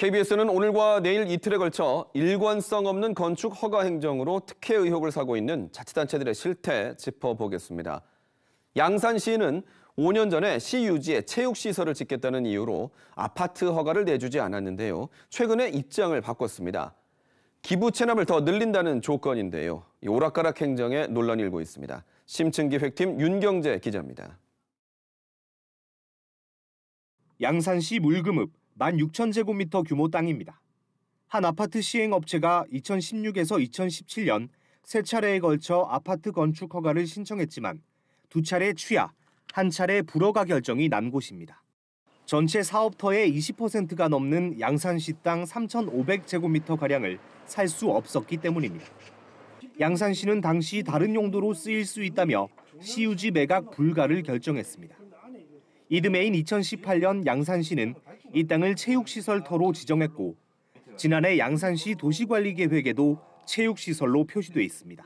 KBS는 오늘과 내일 이틀에 걸쳐 일관성 없는 건축 허가 행정으로 특혜 의혹을 사고 있는 자치단체들의 실태 짚어보겠습니다. 양산시는 5년 전에 시 유지에 체육시설을 짓겠다는 이유로 아파트 허가를 내주지 않았는데요. 최근에 입장을 바꿨습니다. 기부 체납을 더 늘린다는 조건인데요. 이 오락가락 행정에 논란이 일고 있습니다. 심층기획팀 윤경재 기자입니다. 양산시 물금읍 16,000제곱미터 규모 땅입니다. 한 아파트 시행업체가 2016에서 2017년 세 차례에 걸쳐 아파트 건축 허가를 신청했지만 두 차례 취하, 한 차례 불허가 결정이 난 곳입니다. 전체 사업터의 20%가 넘는 양산시 땅 3,500제곱미터가량을 살 수 없었기 때문입니다. 양산시는 당시 다른 용도로 쓰일 수 있다며 시유지 매각 불가를 결정했습니다. 이듬해인 2018년 양산시는 이 땅을 체육시설터로 지정했고 지난해 양산시 도시관리계획에도 체육시설로 표시돼 있습니다.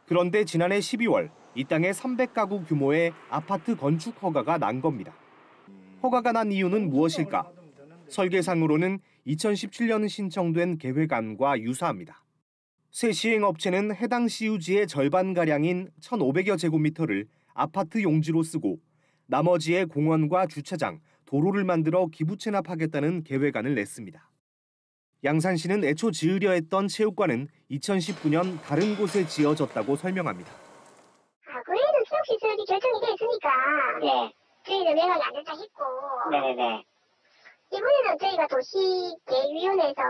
그런데 지난해 12월 이 땅에 300가구 규모의 아파트 건축 허가가 난 겁니다. 허가가 난 이유는 무엇일까? 설계상으로는 2017년 신청된 계획안과 유사합니다. 새 시행업체는 해당 시유지의 절반가량인 1,500여 제곱미터를 아파트 용지로 쓰고 나머지의 공원과 주차장, 도로를 만들어 기부 체납하겠다는 계획안을 냈습니다. 양산시는 애초 지으려 했던 체육관은 2019년 다른 곳에 지어졌다고 설명합니다. 그 애는 체육시설이 결정이 돼 있으니까 네. 저희는 매각이 안 된다 했고 네네네. 이번에는 저희가 도시계획위원회에서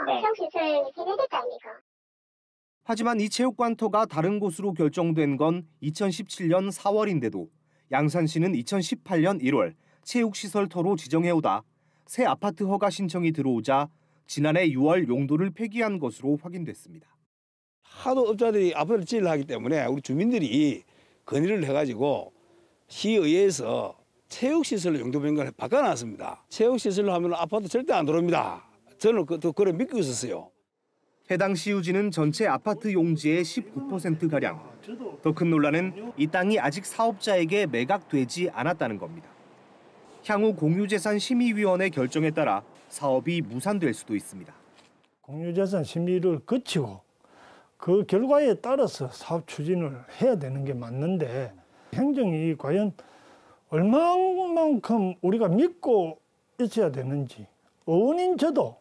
네. 체육시설 세대됐다 아닙니까? 하지만 이 체육관터가 다른 곳으로 결정된 건 2017년 4월인데도 양산시는 2018년 1월 체육시설터로 지정해오다 새 아파트 허가 신청이 들어오자 지난해 6월 용도를 폐기한 것으로 확인됐습니다. 하도 업자들이 아파트를 지으려 하기 때문에 우리 주민들이 건의를 해가지고 시의회에서 체육시설로 용도 변경을 바꿔놨습니다. 체육시설로 하면 아파트 절대 안 들어옵니다. 저는 그걸 믿고 있었어요. 해당 시유지는 전체 아파트 용지의 19%가량. 더 큰 논란은 이 땅이 아직 사업자에게 매각되지 않았다는 겁니다. 향후 공유재산 심의위원회 결정에 따라 사업이 무산될 수도 있습니다. 공유재산 심의를 거치고 그 결과에 따라서 사업 추진을 해야 되는 게 맞는데 행정이 과연 얼마만큼 우리가 믿고 있어야 되는지 어원인 저도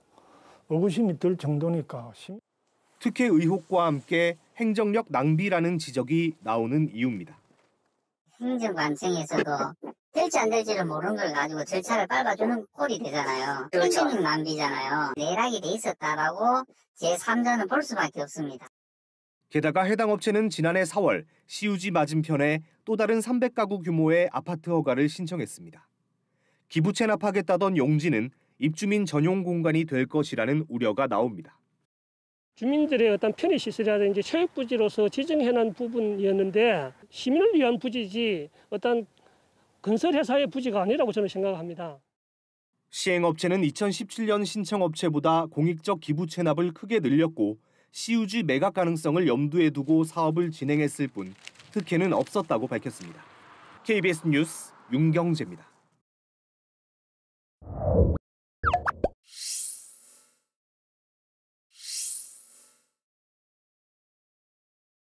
의구심이 들 정도니까. 특혜 의혹과 함께 행정력 낭비라는 지적이 나오는 이유입니다. 행정관청에서도 될지 안 될지를 모르는 걸 가지고 절차를 밟아주는 꼴이 되잖아요. 그렇죠. 행정력 낭비잖아요. 내락이 돼 있었다라고 제3자는 볼 수밖에 없습니다. 게다가 해당 업체는 지난해 4월 시유지 맞은편에 또 다른 300가구 규모의 아파트 허가를 신청했습니다. 기부 체납하겠다던 용지는 입주민 전용 공간이 될 것이라는 우려가 나옵니다. 주민들의 어떤 편의시설이라든지 체육부지로서 지정해놓은 부분이었는데 시민을 위한 부지지 어떤 건설회사의 부지가 아니라고 저는 생각합니다. 시행업체는 2017년 신청업체보다 공익적 기부 체납을 크게 늘렸고 시유지 매각 가능성을 염두에 두고 사업을 진행했을 뿐 특혜는 없었다고 밝혔습니다. KBS 뉴스 윤경재입니다.